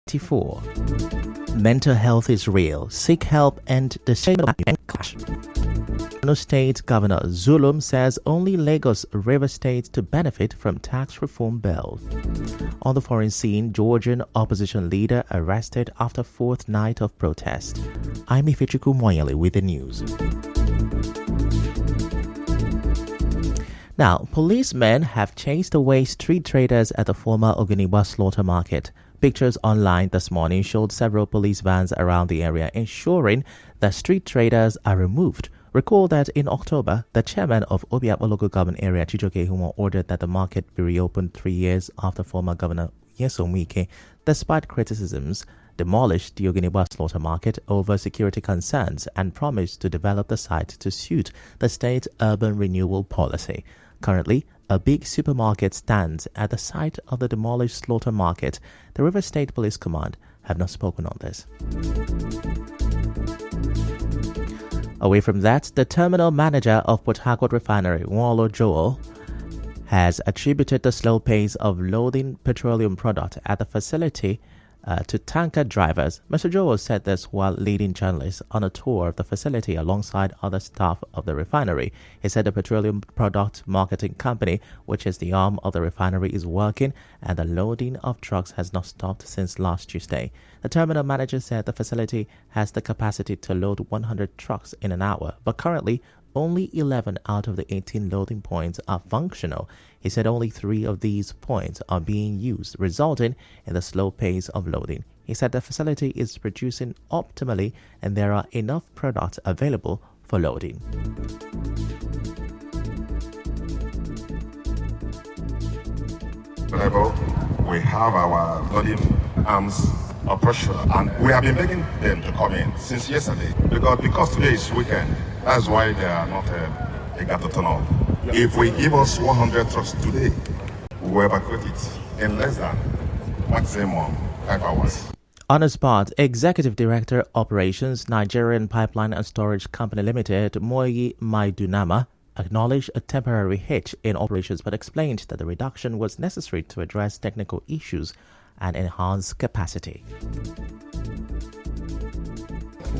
24. Mental health is real. Seek help and the state clash. Kano State Governor Zulum says only Lagos River State to benefit from tax reform bill. On the foreign scene, Georgian opposition leader arrested after fourth night of protest. I'm Ifechuku Moyele with the news. Now, policemen have chased away street traders at the former Ogoniba slaughter market. Pictures online this morning showed several police vans around the area ensuring that street traders are removed. Recall that in October, the chairman of Obiakpo local government area, Chijoke Humo, ordered that the market be reopened 3 years after former Governor Nyesom Wike, despite criticisms, demolished the Ogoniba slaughter market over security concerns and promised to develop the site to suit the state's urban renewal policy. Currently, a big supermarket stands at the site of the demolished slaughter market. The River State Police Command have not spoken on this. Away from that, the terminal manager of Port Harcourt Refinery, Nwolo Joel, has attributed the slow pace of loading petroleum product at the facility to tanker drivers. Mr. Joel said this while leading journalists on a tour of the facility alongside other staff of the refinery. He said the petroleum product marketing company, which is the arm of the refinery, is working and the loading of trucks has not stopped since last Tuesday. The terminal manager said the facility has the capacity to load 100 trucks in an hour, but currently only 11 out of the 18 loading points are functional. He said only 3 of these points are being used, resulting in the slow pace of loading. He said the facility is producing optimally and there are enough products available for loading. We have our loading arms operational and we have been begging them to come in since yesterday because today is weekend. That's why they are not eager to turn up. If we give us 100 trucks today, we will evacuate it in less than maximum 5 hours. On the spot, Executive Director Operations, Nigerian Pipeline and Storage Company Limited, Moyi Maidunama, acknowledged a temporary hitch in operations but explained that the reduction was necessary to address technical issues and enhance capacity.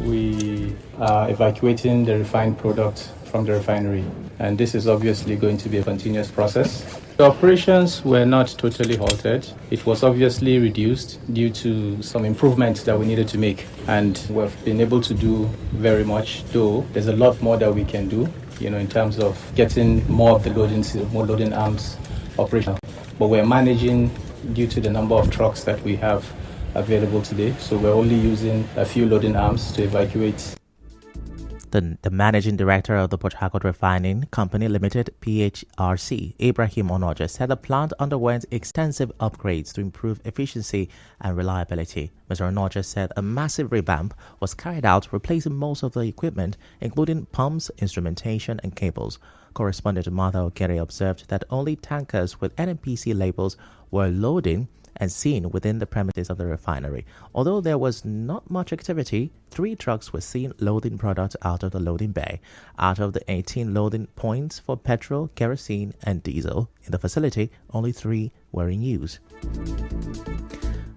We are evacuating the refined product from the refinery, and this is obviously going to be a continuous process. The operations were not totally halted. It was obviously reduced due to some improvements that we needed to make, and we've been able to do very much, though there's a lot more that we can do, in terms of getting more of the more loading arms operational. But we're managing due to the number of trucks that we have available today, so we're only using a few loading arms to evacuate. The managing director of the Port Harcourt Refining Company Limited, PHRC, Ibrahim Onoja, said the plant underwent extensive upgrades to improve efficiency and reliability. Mr. Onoja said a massive revamp was carried out, replacing most of the equipment, including pumps, instrumentation, and cables. Correspondent Martha Okere observed that only tankers with NNPC labels were loading and seen within the premises of the refinery. Although there was not much activity, 3 trucks were seen loading product out of the loading bay. Out of the 18 loading points for petrol, kerosene, and diesel in the facility, only 3 were in use.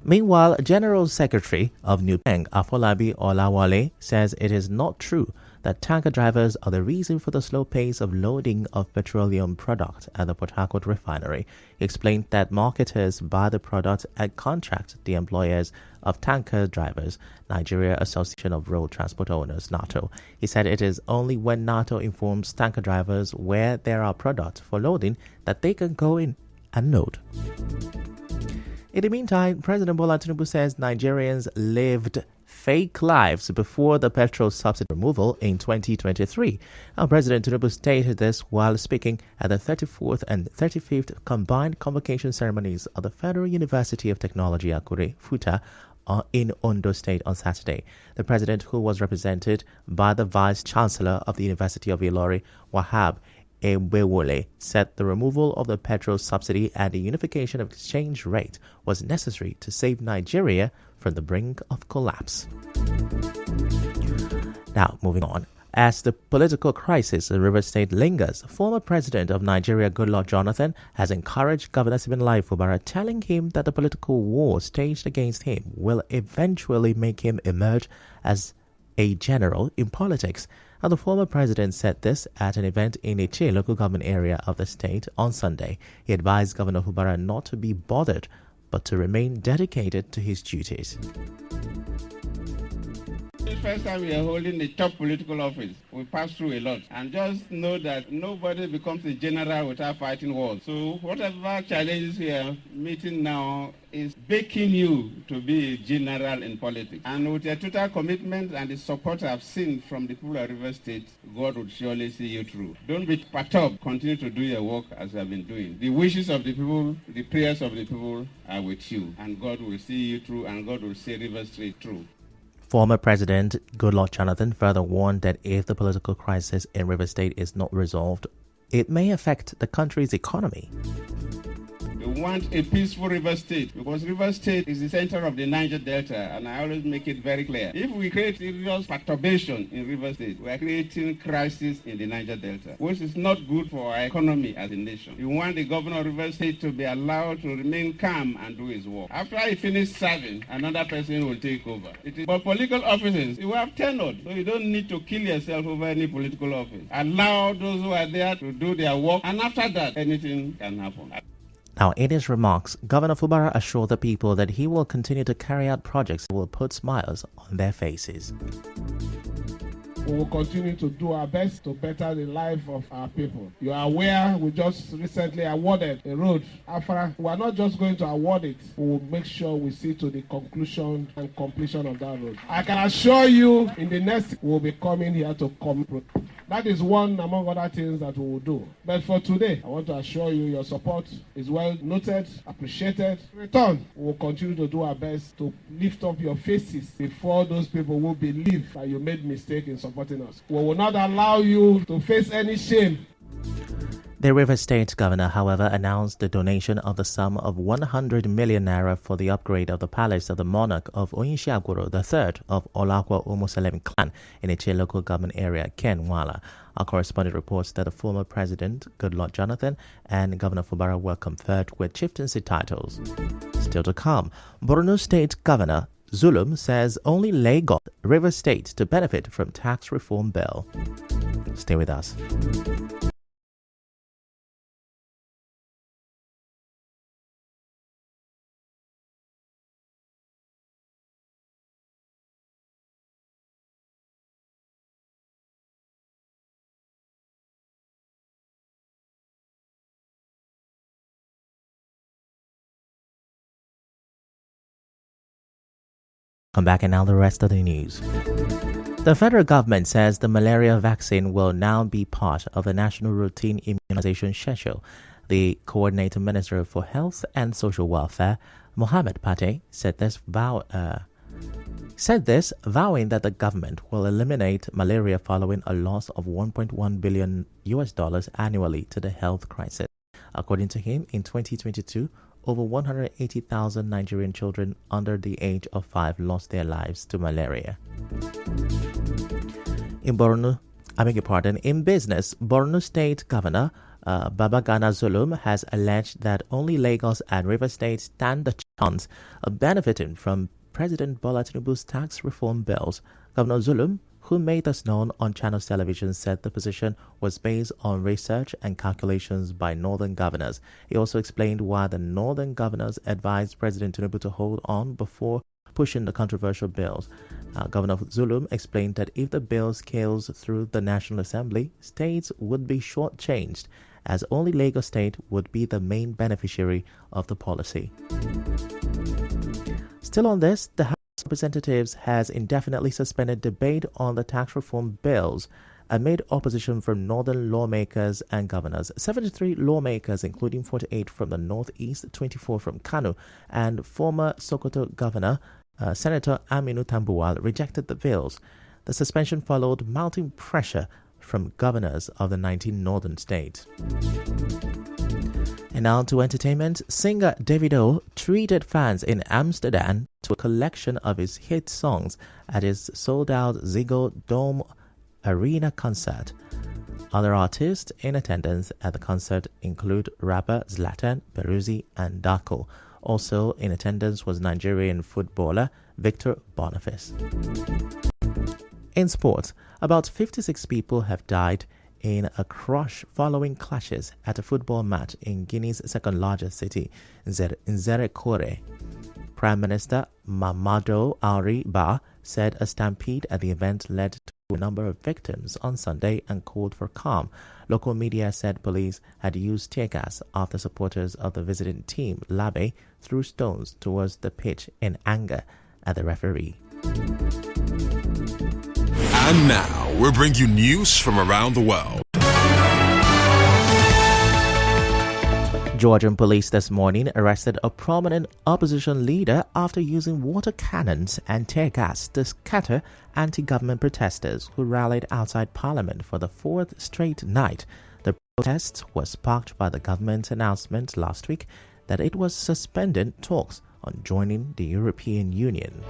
Meanwhile, General Secretary of NUPENG, Afolabi Olawale, says it is not true that tanker drivers are the reason for the slow pace of loading of petroleum product at the Port Harcourt refinery. He explained that marketers buy the product and contract the employers of tanker drivers, Nigeria Association of Road Transport Owners, NATO. He said it is only when NATO informs tanker drivers where there are products for loading that they can go in and load. In the meantime, President Bola Tinubu says Nigerians lived fake lives before the petrol subsidy removal in 2023. President Tinubu stated this while speaking at the 34th and 35th combined convocation ceremonies of the Federal University of Technology, Akure, FUTA, in Ondo State on Saturday. The president, who was represented by the Vice Chancellor of the University of Ilori, Wahab Ebewole, said the removal of the petrol subsidy and the unification of exchange rate was necessary to save Nigeria from the brink of collapse. Now, moving on. As the political crisis in Rivers State lingers, former President of Nigeria Goodluck Jonathan has encouraged Governor Siminalayi Fubara, telling him that the political war staged against him will eventually make him emerge as a general in politics. And the former president said this at an event in Iche local government area of the state on Sunday. He advised Governor Fubara not to be bothered, but to remain dedicated to his duties. The first time we are holding a top political office, we pass through a lot. And just know that nobody becomes a general without fighting wars. So whatever challenges we are meeting now is baking you to be a general in politics. And with a total commitment and the support I've seen from the people of Rivers State, God will surely see you through. Don't be perturbed. Continue to do your work as you have been doing. The wishes of the people, the prayers of the people are with you. And God will see you through, and God will see Rivers State through. Former President Goodluck Jonathan further warned that if the political crisis in Rivers State is not resolved, it may affect the country's economy. We want a peaceful River State because River State is the center of the Niger Delta, and I always make it very clear. If we create serious perturbation in River State, we are creating crisis in the Niger Delta, which is not good for our economy as a nation. We want the governor of River State to be allowed to remain calm and do his work. After he finishes serving, another person will take over. But political offices, you have tenured, so you don't need to kill yourself over any political office. Allow those who are there to do their work, and after that, anything can happen. Now, in his remarks, Governor Fubara assured the people that he will continue to carry out projects that will put smiles on their faces. We will continue to do our best to better the life of our people. You are aware we just recently awarded a road, Afra. We are not just going to award it, we will make sure we see to the conclusion and completion of that road. I can assure you in the next we will be coming here to come. That is one among other things that we will do. But for today, I want to assure you your support is well noted, appreciated. In return, we will continue to do our best to lift up your faces before those people who believe that you made mistake in supporting us. We will not allow you to face any shame. The Rivers State governor, however, announced the donation of the sum of 100 million naira for the upgrade of the palace of the monarch of Oyinshi-Agworo III of Olakwa Omosalem clan in Iche local government area, Kenwala. Our correspondent reports that the former president, Goodluck Jonathan, and Governor Fubara were conferred with chieftaincy titles. Still to come, Borno State Governor Zulum says only Lagos, Rivers State to benefit from tax reform bill. Stay with us. Come back and now the rest of the news. The federal government says the malaria vaccine will now be part of the National Routine Immunization Schedule. The Coordinator Minister for Health and Social Welfare, Mohamed Pate, said this, vowing that the government will eliminate malaria following a loss of $1.1 billion annually to the health crisis. According to him, in 2022, over 180,000 Nigerian children under the age of 5 lost their lives to malaria. In business, Borno State Governor Babagana Zulum has alleged that only Lagos and Rivers State stand a chance of benefiting from President Bola Tinubu's tax reform bills. Governor Zulum, who made this known on Channels Television, said the position was based on research and calculations by northern governors. He also explained why the northern governors advised President Tinubu to hold on before pushing the controversial bills. Governor Zulum explained that if the bill scales through the National Assembly, states would be shortchanged, as only Lagos State would be the main beneficiary of the policy. Still on this, the House of Representatives has indefinitely suspended debate on the tax reform bills amid opposition from northern lawmakers and governors. 73 lawmakers, including 48 from the Northeast, 24 from Kano, and former Sokoto Governor Senator Aminu Tambuwal rejected the bills. The suspension followed mounting pressure from governors of the 19 northern states. And now to entertainment. Singer Davido treated fans in Amsterdam to a collection of his hit songs at his sold-out Ziggo Dome Arena concert. Other artists in attendance at the concert include rapper Zlatan, Peruzzi, and Darko. Also in attendance was Nigerian footballer Victor Boniface. In sports, about 56 people have died in a crush following clashes at a football match in Guinea's second largest city, Nzerekore. Prime Minister Mamadou Ari Ba said a stampede at the event led to a number of victims on Sunday and called for calm. Local media said police had used tear gas after supporters of the visiting team, Labe, threw stones towards the pitch in anger at the referee. And now we bring you news from around the world. Georgian police this morning arrested a prominent opposition leader after using water cannons and tear gas to scatter anti-government protesters who rallied outside Parliament for the fourth straight night. The protests were sparked by the government's announcement last week that it was suspending talks on joining the European Union.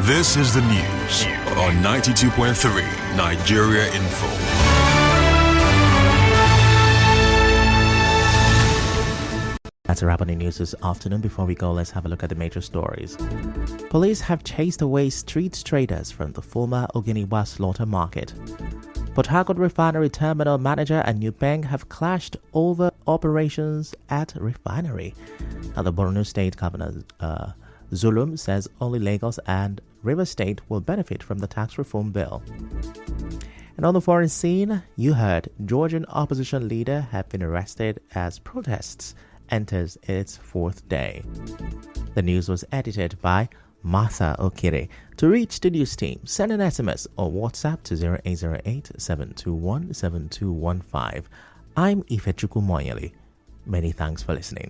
This is the news on 92.3 Nigeria Info. That's a wrap on the news this afternoon. Before we go, let's have a look at the major stories. Police have chased away street traders from the former Oginiwa slaughter market. Port Harcourt refinery terminal manager and Nupeng have clashed over operations at refinery. Now, the Borno State Governor Zulum says only Lagos and River State will benefit from the tax reform bill. And on the foreign scene, you heard Georgian opposition leader have been arrested as protests enters its fourth day. The news was edited by Martha Okire. To reach the news team, send an SMS or WhatsApp to 0808-721-7215. I'm Ifechukwu Moyeli. Many thanks for listening.